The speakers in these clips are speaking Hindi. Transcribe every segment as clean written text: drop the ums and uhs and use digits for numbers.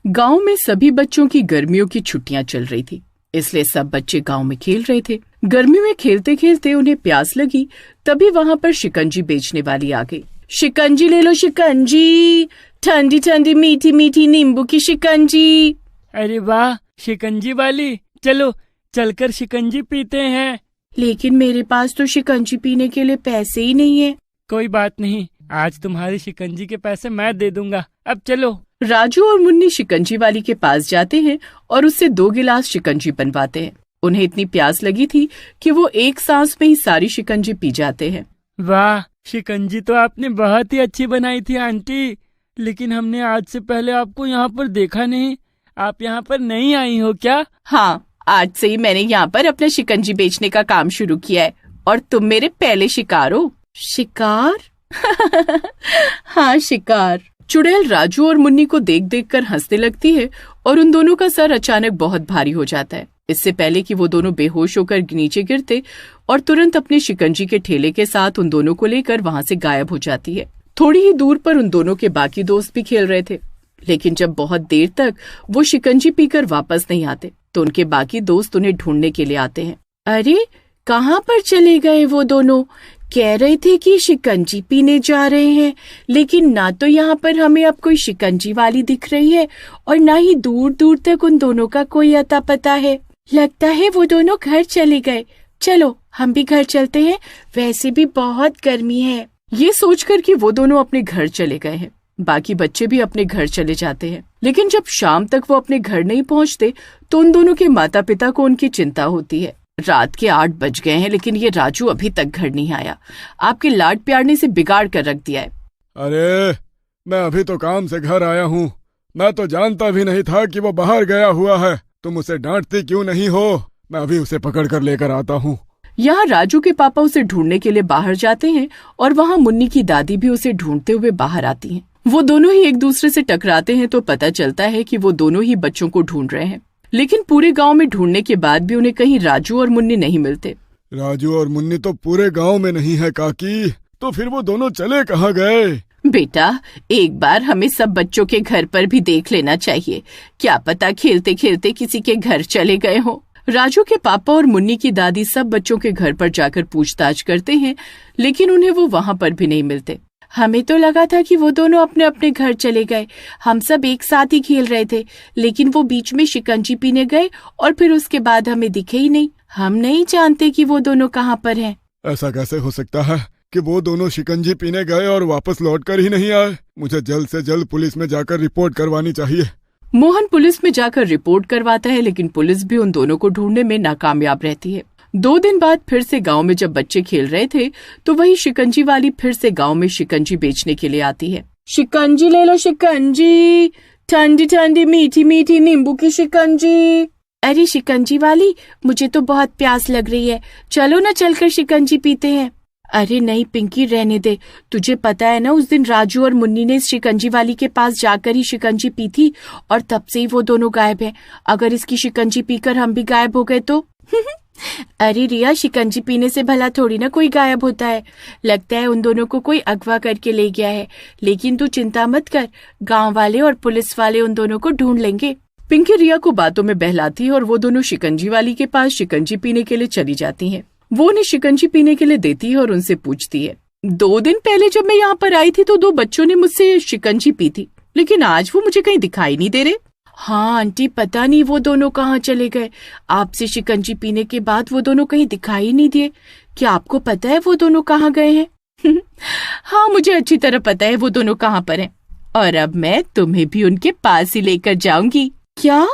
गांव में सभी बच्चों की गर्मियों की छुट्टियां चल रही थी, इसलिए सब बच्चे गांव में खेल रहे थे। गर्मी में खेलते खेलते उन्हें प्यास लगी, तभी वहां पर शिकंजी बेचने वाली आ गई। शिकंजी ले लो शिकंजी, ठंडी ठंडी मीठी मीठी नींबू की शिकंजी। अरे वाह शिकंजी वाली, चलो चलकर शिकंजी पीते हैं। लेकिन मेरे पास तो शिकंजी पीने के लिए पैसे ही नहीं है। कोई बात नहीं, आज तुम्हारी शिकंजी के पैसे मैं दे दूंगा। अब चलो। राजू और मुन्नी शिकंजी वाली के पास जाते हैं और उससे 2 गिलास शिकंजी बनवाते हैं। उन्हें इतनी प्यास लगी थी कि वो एक सांस में ही सारी शिकंजी पी जाते हैं। वाह शिकंजी तो आपने बहुत ही अच्छी बनाई थी आंटी, लेकिन हमने आज से पहले आपको यहाँ पर देखा नहीं। आप यहाँ पर नहीं आई हो क्या? हाँ, आज से ही मैंने यहाँ पर अपना शिकंजी बेचने का काम शुरू किया है और तुम मेरे पहले शिकार हो। शिकार? हाँ शिकार। चुड़ैल राजू और मुन्नी को देख देख कर हंसने लगती है और उन दोनों का सर अचानक बहुत भारी हो जाता है। इससे पहले कि वो दोनों बेहोश होकर नीचे गिरते और तुरंत अपने शिकंजी के ठेले के साथ उन दोनों को लेकर वहाँ से गायब हो जाती है। थोड़ी ही दूर पर उन दोनों के बाकी दोस्त भी खेल रहे थे, लेकिन जब बहुत देर तक वो शिकंजी पीकर वापस नहीं आते तो उनके बाकी दोस्त उन्हें ढूंढने के लिए आते हैं। अरे कहाँ पर चले गए वो दोनों? कह रहे थे कि शिकंजी पीने जा रहे हैं, लेकिन ना तो यहाँ पर हमें अब कोई शिकंजी वाली दिख रही है और ना ही दूर दूर तक उन दोनों का कोई अता पता है। लगता है वो दोनों घर चले गए। चलो हम भी घर चलते हैं, वैसे भी बहुत गर्मी है। ये सोचकर कि वो दोनों अपने घर चले गए हैं, बाकी बच्चे भी अपने घर चले जाते हैं। लेकिन जब शाम तक वो अपने घर नहीं पहुँचते तो उन दोनों के माता पिता को उनकी चिंता होती है। रात के 8 बज गए हैं, लेकिन ये राजू अभी तक घर नहीं आया। आपके लाड प्यार ने इसे बिगाड़ कर रख दिया है। अरे मैं अभी तो काम से घर आया हूँ, मैं तो जानता भी नहीं था कि वो बाहर गया हुआ है। तुम उसे डांटती क्यों नहीं हो? मैं अभी उसे पकड़ कर लेकर आता हूँ। यहाँ राजू के पापा उसे ढूंढने के लिए बाहर जाते हैं और वहाँ मुन्नी की दादी भी उसे ढूंढते हुए बाहर आती हैं। वो दोनों ही एक दूसरे से टकराते हैं तो पता चलता है कि वो दोनों ही बच्चों को ढूंढ रहे हैं, लेकिन पूरे गांव में ढूंढने के बाद भी उन्हें कहीं राजू और मुन्नी नहीं मिलते। राजू और मुन्नी तो पूरे गांव में नहीं है काकी, तो फिर वो दोनों चले कहाँ गए? बेटा एक बार हमें सब बच्चों के घर पर भी देख लेना चाहिए, क्या पता खेलते खेलते किसी के घर चले गए हो। राजू के पापा और मुन्नी की दादी सब बच्चों के घर पर जाकर पूछताछ करते हैं, लेकिन उन्हें वो वहाँ पर भी नहीं मिलते। हमें तो लगा था कि वो दोनों अपने अपने घर चले गए, हम सब एक साथ ही खेल रहे थे, लेकिन वो बीच में शिकंजी पीने गए और फिर उसके बाद हमें दिखे ही नहीं। हम नहीं जानते कि वो दोनों कहाँ पर हैं। ऐसा कैसे हो सकता है कि वो दोनों शिकंजी पीने गए और वापस लौटकर ही नहीं आए? मुझे जल्द से जल्द पुलिस में जाकर रिपोर्ट करवानी चाहिए। मोहन पुलिस में जाकर रिपोर्ट करवाता है, लेकिन पुलिस भी उन दोनों को ढूंढने में नाकामयाब रहती है। 2 दिन बाद फिर से गांव में जब बच्चे खेल रहे थे तो वही शिकंजी वाली फिर से गांव में शिकंजी बेचने के लिए आती है। शिकंजी ले लो शिकंजी, ठंडी ठंडी मीठी मीठी नींबू की शिकंजी। अरे शिकंजी वाली, मुझे तो बहुत प्यास लग रही है, चलो ना चलकर शिकंजी पीते हैं। अरे नहीं पिंकी, रहने दे। तुझे पता है ना उस दिन राजू और मुन्नी ने इस शिकंजी वाली के पास जाकर ही शिकंजी पी थी और तब से ही वो दोनों गायब हैं। अगर इसकी शिकंजी पीकर हम भी गायब हो गए तो? अरे रिया, शिकंजी पीने से भला थोड़ी ना कोई गायब होता है। लगता है उन दोनों को कोई अगवा करके ले गया है, लेकिन तू चिंता मत कर, गांव वाले और पुलिस वाले उन दोनों को ढूंढ लेंगे। पिंकी रिया को बातों में बहलाती है और वो दोनों शिकंजी वाली के पास शिकंजी पीने के लिए चली जाती हैं। वो उन्हें शिकंजी पीने के लिए देती है और उनसे पूछती है, 2 दिन पहले जब मैं यहाँ पर आई थी तो 2 बच्चों ने मुझसे शिकंजी पी थी, लेकिन आज वो मुझे कहीं दिखाई नहीं दे रहे। हाँ आंटी, पता नहीं वो दोनों कहाँ चले गए। आपसे शिकंजी पीने के बाद वो दोनों कहीं दिखाई नहीं दिए। क्या आपको पता है वो दोनों कहाँ गए हैं? हाँ मुझे अच्छी तरह पता है वो दोनों कहाँ पर हैं, और अब मैं तुम्हें भी उनके पास ही लेकर जाऊंगी। क्या?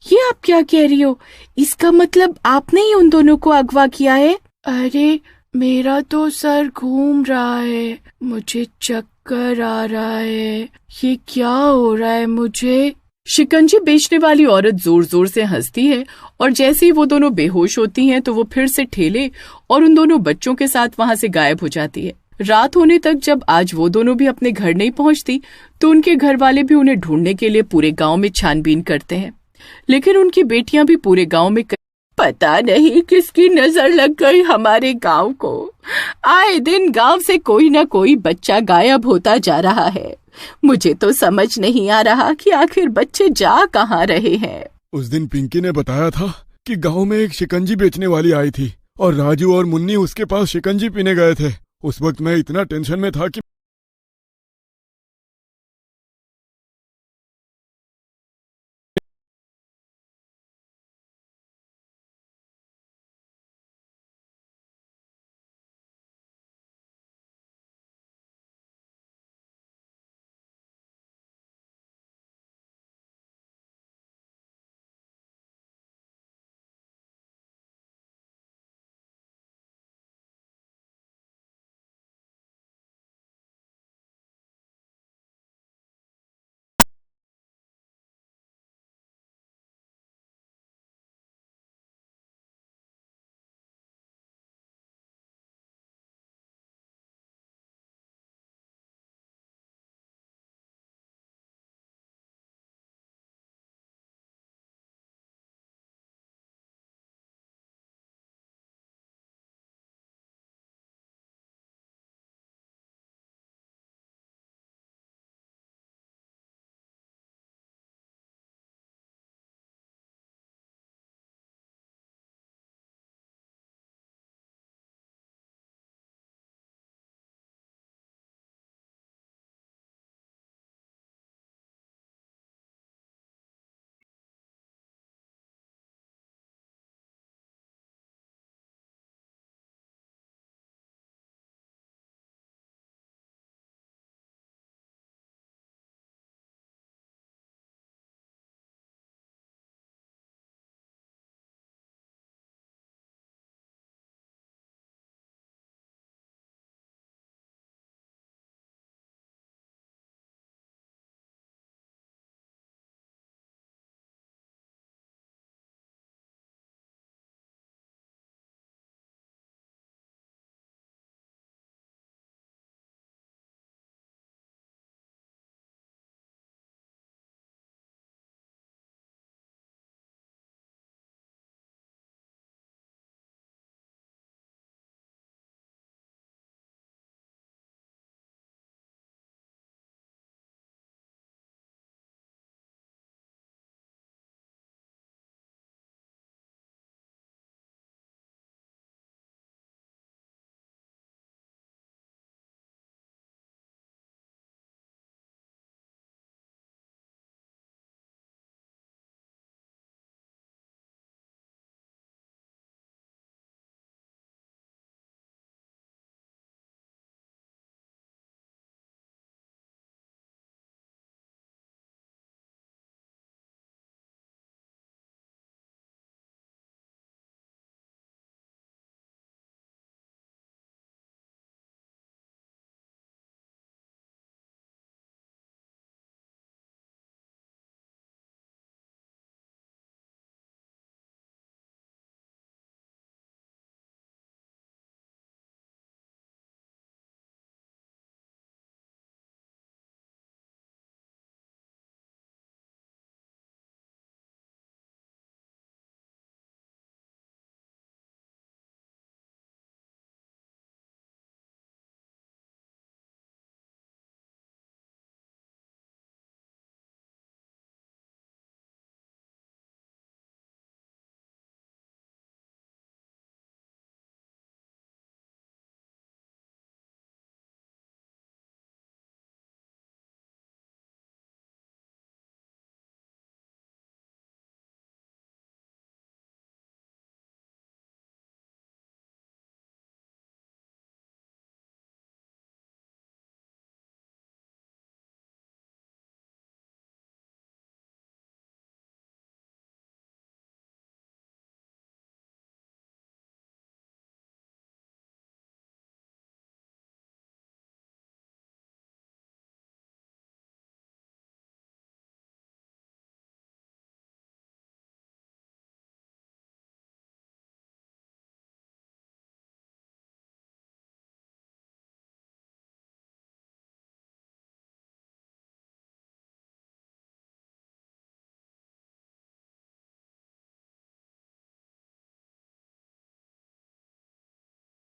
ये आप क्या कह रही हो? इसका मतलब आपने ही उन दोनों को अगवा किया है? अरे मेरा तो सर घूम रहा है, मुझे चक्कर आ रहा है, ये क्या हो रहा है मुझे? शिकंजी बेचने वाली औरत जोर जोर से हंसती है और जैसे ही वो दोनों बेहोश होती हैं तो वो फिर से ठेले और उन दोनों बच्चों के साथ वहां से गायब हो जाती है। रात होने तक जब आज वो दोनों भी अपने घर नहीं पहुंचती तो उनके घर वाले भी उन्हें ढूंढने के लिए पूरे गांव में छानबीन करते हैं, लेकिन उनकी बेटियां भी पूरे गांव में पता नहीं किसकी नजर लग गई हमारे गांव को। आए दिन गांव से कोई ना कोई बच्चा गायब होता जा रहा है। मुझे तो समझ नहीं आ रहा कि आखिर बच्चे जा कहाँ रहे हैं। उस दिन पिंकी ने बताया था कि गांव में एक शिकंजी बेचने वाली आई थी और राजू और मुन्नी उसके पास शिकंजी पीने गए थे। उस वक्त मैं इतना टेंशन में था कि